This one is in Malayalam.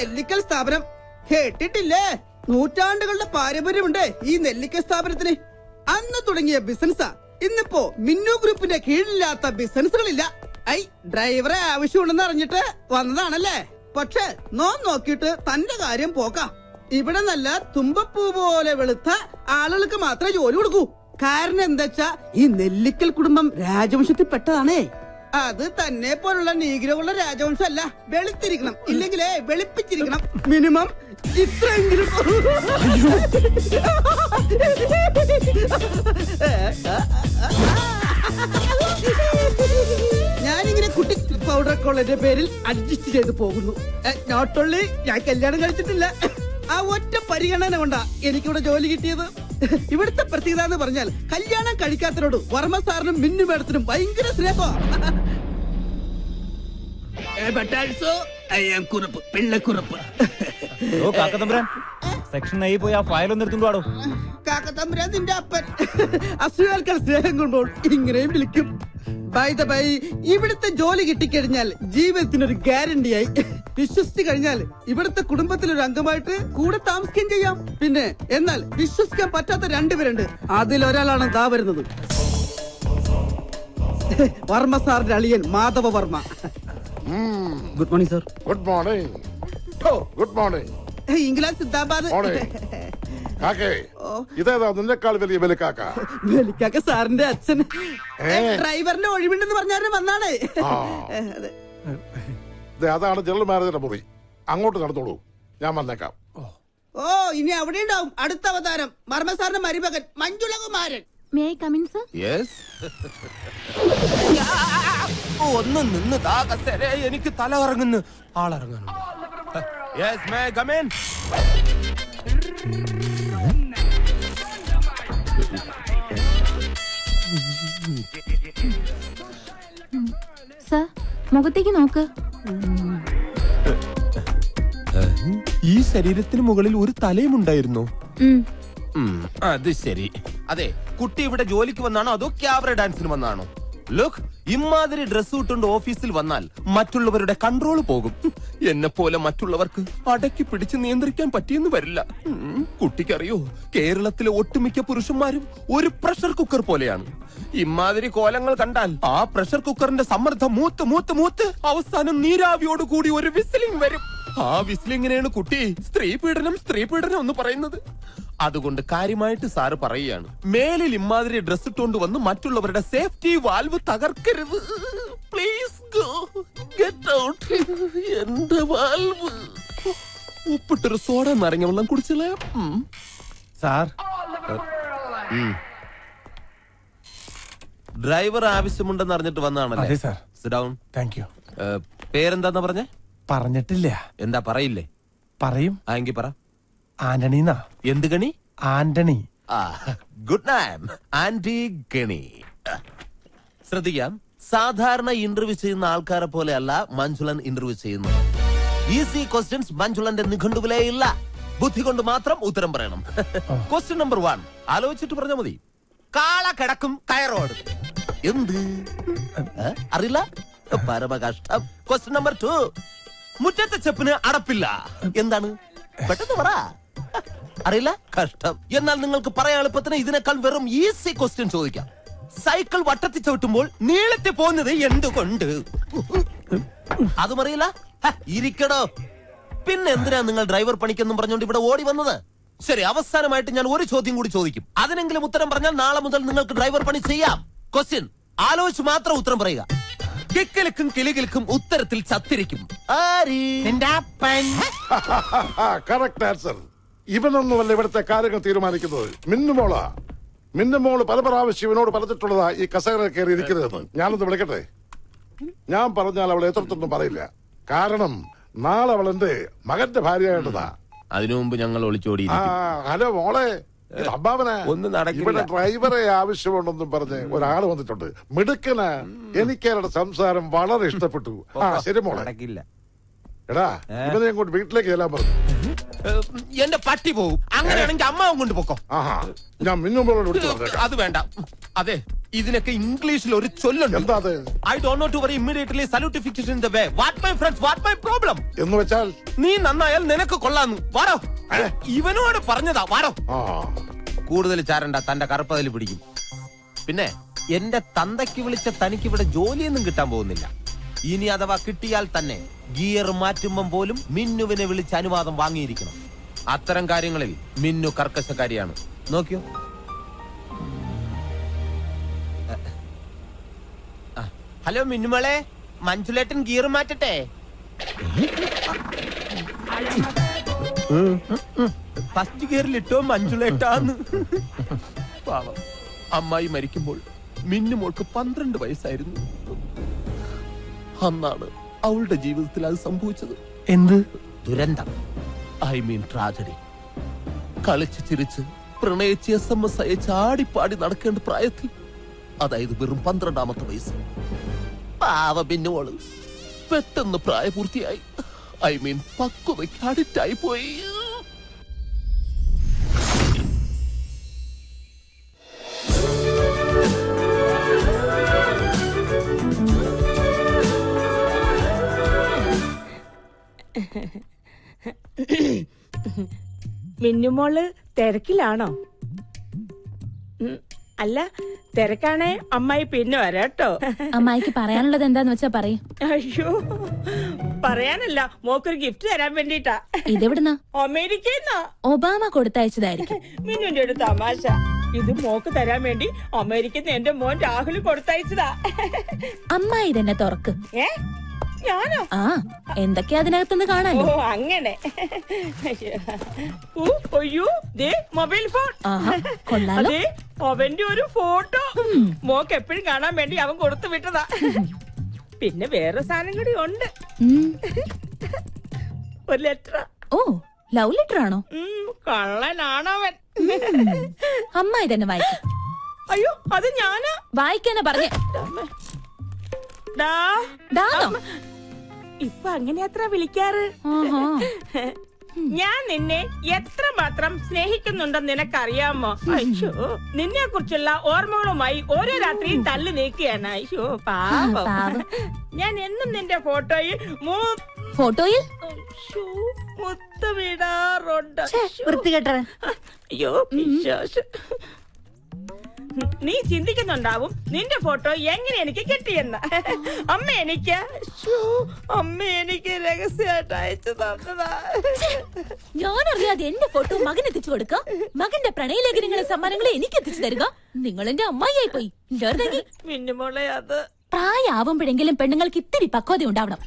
നെല്ലിക്കൽ സ്ഥാപനം കേട്ടിട്ടില്ലേ? നൂറ്റാണ്ടുകളുടെ പാരമ്പര്യമുണ്ട് ഈ നെല്ലിക്കൽ സ്ഥാപനത്തിന്. അന്ന് തുടങ്ങിയ ബിസിനസ്സാ. ഇന്നിപ്പോ മിന്നു ഗ്രൂപ്പിന്റെ കീഴിലില്ലാത്ത ബിസിനസ്സുകളില്ല. ഡ്രൈവറെ ആവശ്യമുണ്ടെന്ന് അറിഞ്ഞിട്ട് വന്നതാണല്ലേ? പക്ഷെ നോക്കിയിട്ട് തന്റെ കാര്യം പോക്കാം. ഇവിടെ നല്ല തുമ്പപ്പൂ പോലെ വെളുത്ത ആളുകൾക്ക് മാത്രമേ ജോലി കൊടുക്കൂ. കാരണം എന്താ, ഈ നെല്ലിക്കൽ കുടുംബം രാജവംശത്തിൽ പെട്ടതാണേ. അത് തന്നെ പോലുള്ള നീഗ്രോകളുടെ രാജവംശം അല്ല. വെളുത്തിരിക്കണം, ഇല്ലെങ്കിലേ വെളുപ്പിച്ചിരിക്കണം. മിനിമം ഇത്രയെങ്കിലും. ഞാനിങ്ങനെ കുട്ടി പൗഡർ കോളേജിന്റെ പേരിൽ അഡ്ജസ്റ്റ് ചെയ്ത് പോകുന്നു. നോട്ട് ഓൺലി ഞാൻ കല്യാണം കഴിച്ചിട്ടില്ല, ആ ഒറ്റ പരിഗണന കൊണ്ടാ എനിക്കിവിടെ ജോലി കിട്ടിയത്. ഇവിടുത്തെ പ്രത്യേകത എന്ന് പറഞ്ഞാൽ കല്യാണം കഴിക്കാത്തവരോട് വർമ്മ സാറിനും മിന്നു മേഡത്തിനും ഭയങ്കര സ്നേഹം. കാക്കത്തമ്പുരാൻ നിന്റെ അപ്പൻ അസുഖാൽക്കാൾ സ്നേഹം കൊണ്ടോൾ ഇങ്ങനെയും വിളിക്കും. ബൈ ദ ബൈ, ഇവിടുത്തെ ജോലി കിട്ടിക്കഴിഞ്ഞാൽ ജീവിതത്തിനൊരു ഗ്യാരണ്ടിയായി. വിശ്വസിച്ചു കഴിഞ്ഞാൽ ഇവിടുത്തെ കുടുംബത്തിലൊരു അംഗമായിട്ട് കൂടെ താമസിക്കുകയും ചെയ്യാം. പിന്നെ എന്നാൽ വിശ്വസിക്കാൻ പറ്റാത്ത രണ്ടുപേരുണ്ട്. അതിലൊരാളാണ് ദാ വരുന്നത്, വർമ്മ സാറിന്റെ അളിയൻ Madhava Varma. Good morning sir. Good morning. Good morning. England Siddhabad. ഇതേതാ നിന്നെക്കാൾ വലിയ വെലിക്കാക്ക? വെലിക്കാക്ക സാറിന്റെ അച്ഛൻ. ഡ്രൈവറിന്റെ ഒഴിവുണ്ടെന്ന് പറഞ്ഞാലും വന്നാണേ. അതാണ് ജനറൽ മാനേജറുടെ മുറി. അങ്ങോട്ട് നടന്നോളൂ, ഞാൻ വന്നേക്കാം. ഓ, ഇനി അവിടെ ഉണ്ടാവും അടുത്ത അവതാരം. വർമ്മ സാറിന്റെ മരുമകൻ Manjulakumaran. May I come in, sir? Yes. ഒന്ന് നിന്ന് കസേര, എനിക്ക് തല ഇറങ്ങുന്നു. ആളിറങ്ങുന്നു. Yes, may I come in? Sir, മുഖത്തേക്ക് നോക്ക്. ഈ ശരീരത്തിന് മുകളിൽ ഒരു തലയും ഉണ്ടായിരുന്നു. അത് ശരി. അതെ, കുട്ടി ഇവിടെ ജോലിക്ക് വന്നാണോ അതോ ക്യാബറ ഡാൻസിന് വന്നാണോ? ലുക്ക്, ഇമാതിരി ഡ്രസ് ഇട്ടുകൊണ്ട് ഓഫീസിൽ വന്നാൽ മറ്റുള്ളവരുടെ കൺട്രോൾ പോകും. എന്നെ പോലെ മറ്റുള്ളവർക്ക് അടക്കി പിടിച്ച് നിയന്ത്രിക്കാൻ പറ്റിയെന്ന് വരില്ല. കുട്ടിക്കറിയോ, കേരളത്തിലെ ഒട്ടുമിക്ക പുരുഷന്മാരും ഒരു പ്രഷർ കുക്കർ പോലെയാണ്. ഇമാതിരി കോലങ്ങൾ കണ്ടാൽ ആ പ്രഷർ കുക്കറിന്റെ സമ്മർദ്ദം മൂത്ത് മൂത്ത് മൂത്ത് അവസാനം നീരാവിയോട് കൂടി ഒരു വിസിലിംഗ് വരും. ആ വിസിലിങ്ങിനെയാണ് കുട്ടി സ്ത്രീ പീഡനം എന്ന് പറയുന്നത്. അതുകൊണ്ട് കാര്യമായിട്ട് സാറ് പറയുകയാണ്, മേലിൽ ഇമാതിരി ഡ്രസ് ഇട്ടുകൊണ്ട് വന്ന് മറ്റുള്ളവരുടെ സേഫ്റ്റി വാൽവ് തകർക്കരുത്. Please go get out. എന്റെ വാൽവ് ഉപ്പിട്ടൊരു സോഡ നാരങ്ങ വെള്ളം കുടിച്ചില്ല സാർ. ഡ്രൈവർ ആവശ്യമുണ്ടെന്ന് അറിഞ്ഞിട്ട് വന്നാണല്ലേ? Sit down. Thank you. പേരെന്താന്ന് പറഞ്ഞേ? പറഞ്ഞിട്ടില്ല. എന്താ പറയില്ലേ? പറയും. എങ്കിൽ പറ. ആന്റണീന്നാ. എന്ത് ഗണി? ആന്റണി. ഗുഡ് നൈം, ആന്റി ഗണി. ശ്രദ്ധിക്കാം, സാധാരണ ഇന്റർവ്യൂ ചെയ്യുന്ന ആൾക്കാരെ പോലെ അല്ല മഞ്ജുളൻ ഇന്റർവ്യൂ ചെയ്യുന്നത്. ഈസി ക്വസ്റ്റ്യൻസ് മഞ്ജുളന്റെ നിഘണ്ടുവിലേ ഇല്ല. ബുദ്ധി കൊണ്ട് മാത്രം ഉത്തരം പറയണം. ക്വസ്റ്റ്യൻ നമ്പർ 1 ആലോചിച്ചിട്ട് പറഞ്ഞാൽ മതി. കാള കിടക്കും കയറോട്. എന്ത് അറിയില്ല? പരമകഷ്ടം. ക്വസ്റ്റ്യൻ നമ്പർ 2 മുറ്റത്തെ ചെപ്പിന് അടപ്പില്ല. എന്താണ്? പെട്ടെന്ന് പറ. അറിയില്ല? കഷ്ടം. എന്നാൽ നിങ്ങൾക്ക് പറയാൻ എളുപ്പത്തിന് ഇതിനേക്കാൾ വെറും ഈസി ക്വസ്റ്റ്യൻ ചോദിക്കാം. സൈക്കിൾ വട്ടത്തിൽ ചവിട്ടുമ്പോൾ നീളത്തിൽ പോകുന്നത് എന്തുകൊണ്ട്? അതും അറിയില്ല? ഇരിക്കടോ. പിന്നെ എന്തിനാ നിങ്ങൾ ഡ്രൈവർ പണിക്കെന്നും പറഞ്ഞുകൊണ്ട് ഇവിടെ ഓടി വന്നത്? ശരി, അവസാനമായിട്ട് ഞാൻ ഒരു ചോദ്യം കൂടി ചോദിക്കും. അതിനെങ്കിലും ഉത്തരം പറഞ്ഞാൽ നാളെ മുതൽ നിങ്ങൾക്ക് ഡ്രൈവർ പണി ചെയ്യാം. ക്വസ്റ്റ്യൻ ആലോചിച്ച് മാത്രം ഉത്തരം പറയുക. കിക്കിലിക്കും കിളികിൽക്കും ഉത്തരത്തിൽ ചത്തിരിക്കും. Correct answer. ഇവനൊന്നുമല്ല ഇവിടുത്തെ കാര്യങ്ങൾ തീരുമാനിക്കുന്നത്, മിന്നുമോളാ. മിന്നുമോള് പല പ്രാവശ്യം ഇവനോട് പറഞ്ഞിട്ടുള്ളതാ ഈ കസേര കയറി ഇരിക്കരുതെന്ന്. ഞാനൊന്ന് വിളിക്കട്ടെ? ഞാൻ പറഞ്ഞാൽ അവൾ എത്രത്തൊന്നും പറയില്ല. കാരണം നാളെ അവൾ എന്റെ മകന്റെ ഭാര്യയായിട്ടതാ. അതിനു മുമ്പ് ഞങ്ങൾ ഒളിച്ചോടി. ഹലോ മോളെ, ഒന്നും നടക്കില്ല. ഇവിടെ ഡ്രൈവറെ ആവശ്യമുണ്ടെന്നും പറഞ്ഞ് ഒരാള് വന്നിട്ടുണ്ട്. മിടുക്കന. എനിക്ക് അവരുടെ സംസാരം വളരെ ഇഷ്ടപ്പെട്ടു. ശരി മോളെ. എടാ, ഇവനെ അങ്ങോട്ട് വീട്ടിലേക്ക് ചെല്ലാൻ പറഞ്ഞു. എന്റെ പട്ടി പോവും. അങ്ങനെയാണെങ്കിൽ അമ്മാവും കൊണ്ട് പോക്കോ. ഞാൻ മിന്നുമ്പോളോട് വിളിച്ചു. അത് വേണ്ട. അതെ, ഇതിനൊക്കെ ഇംഗ്ലീഷിൽ ഒരു ചൊല്ലുണ്ട്. എന്താ അത്? I don't know to worry immediately salutification in the way. What my friends, what my problem? എന്ന് വെച്ചാൽ നീ നന്നായാൽ നിനക്ക് കൊള്ളാന്ന്. വാടോ, ഇവനോട് പറഞ്ഞതാ. വാടോ. ആ കൂടുതൽ ചാരണ്ട, തന്റെ കറുപ്പതിൽ പിടിക്കും. പിന്നെ എന്റെ തന്തയ്ക്ക് വിളിച്ച തനിക്ക് ഇവിടെ ജോലിയൊന്നും കിട്ടാൻ പോകുന്നില്ല. ഇനി അഥവാ കിട്ടിയാൽ തന്നെ ഗിയർ മാറ്റുമ്പം പോലും മിന്നുവിനെ വിളിച്ച് അനുവാദം വാങ്ങിയിരിക്കണം. അത്തരം കാര്യങ്ങളിൽ മിന്നു കർക്കശക്കാരിയാണ്. നോക്കിയോ. ഹലോ മിന്നുമോളെ, മഞ്ജുലേട്ടൻ ഗിയർ മാറ്റട്ടെ? ഫസ്റ്റ് ഗിയറിലിട്ടോ മഞ്ജുലേട്ടാന്ന്. പാവം, അമ്മായി മരിക്കുമ്പോൾ മിന്നുമോൾക്ക് 12 വയസ്സായിരുന്നു. അന്നാണ് അവളുടെ ജീവിതത്തിൽ അത് സംഭവിച്ചത്. എന്ത് ദുരന്തം, ഐ മീൻ ട്രാജഡി. കളിച്ച് ചിരിച്ച് പ്രണയിച്ച് SMS അയച്ച് ആടിപ്പാടി നടക്കേണ്ട പ്രായത്തിൽ, അതായത് വെറും 12ാമത്തെ വയസ്സ്, പാവ മിന്നുമോള് പെട്ടെന്ന് പ്രായപൂർത്തിയായി. ഐ മീൻ പക്വതയ്ക്ക് അഡിക്റ്റായി പോയി. മിന്നുമോള് തിരക്കിലാണോ? അല്ല, തിരക്കാണേ അമ്മായി പിന്നെ വരാട്ടോ. അമ്മായിക്ക് പറയാനുള്ളത് എന്താന്ന് വെച്ചാ പറയും. അയ്യോ, പറയാനല്ല, മോക്കൊരു ഗിഫ്റ്റ് തരാൻ വേണ്ടിട്ടാ. ഇതെവിടുന്നാ? അമേരിക്കന്നാ. ഒബാമ കൊടുത്തയച്ചതായിരിക്കും. മിന്നുന്റെ ഒരു തമാശ. ഇത് മോക്ക് തരാൻ വേണ്ടി അമേരിക്കന്ന് എന്റെ മോൻ രാഹുൽ കൊടുത്തയച്ചതാ. അമ്മായി തന്നെ തുറക്ക്. ഞാനോ? ആ, എന്തൊക്കെയാ അതിനകത്തുനിന്ന് കാണാനോ? ഓ അങ്ങനെ. അയ്യോ, ദേ മൊബൈൽ ഫോൺ. കൊള്ളാലോ. അതെ, അവന്റെ ഒരു ഫോട്ടോ മോക്ക് എപ്പോഴും കാണാൻ വേണ്ടി അവൻ കൊടുത്തു വിട്ടതാ. പിന്നെ വേറെ സാധനം കൂടി ഉണ്ട്. ഒരു ലെറ്റർ. ഓ, ലവ് ലെറ്റർ ആണോ? കള്ളനാണവൻ. അമ്മായി തന്നെ വായിക്കും. അയ്യോ, അത് ഞാനാ. വായിക്കാനാ പറഞ്ഞേ. ദാനോ? ഇപ്പൊ അങ്ങനെ അത്ര വിളിക്കാറ്. ഞാൻ നിന്നെ എത്രമാത്രം സ്നേഹിക്കുന്നുണ്ടെന്ന് നിനക്കറിയാമോ? അയ്യോ, നിന്നെ കുറിച്ചുള്ള ഓർമ്മകളുമായി ഓരോ രാത്രിയും തള്ളി നീക്കുകയാണ്. അയ്യോ പാവം. ഞാൻ എന്നും നിന്റെ ഫോട്ടോയിൽ ഫോട്ടോയിൽ മുത്തമിടാറുണ്ട്. വൃത്തികെട്ടവൻ. അയ്യോ വിശ്വാസം. നീ ചിന്തിക്കുന്നുണ്ടാവും നിന്റെ ഫോട്ടോ എങ്ങനെ എനിക്ക് കിട്ടിയെന്ന്. അമ്മ എനിക്ക് രഹസ്യമായിട്ട് അയച്ചു തന്നതാ. ഞാനറിയാതെ എന്റെ ഫോട്ടോ മകൻ എത്തിച്ചു കൊടുക്ക. മകന്റെ പ്രണയലേഖനങ്ങളെ സമ്മാനങ്ങളെ എനിക്ക് എത്തിച്ചു തരിക. നിങ്ങൾ എന്റെ അമ്മായിയായി പോയി. മിന്നുമോളെ, അത് പ്രായമാവുമ്പോഴെങ്കിലും പെണ്ണുങ്ങൾക്ക് ഇത്തിരി പക്വത ഉണ്ടാവണം.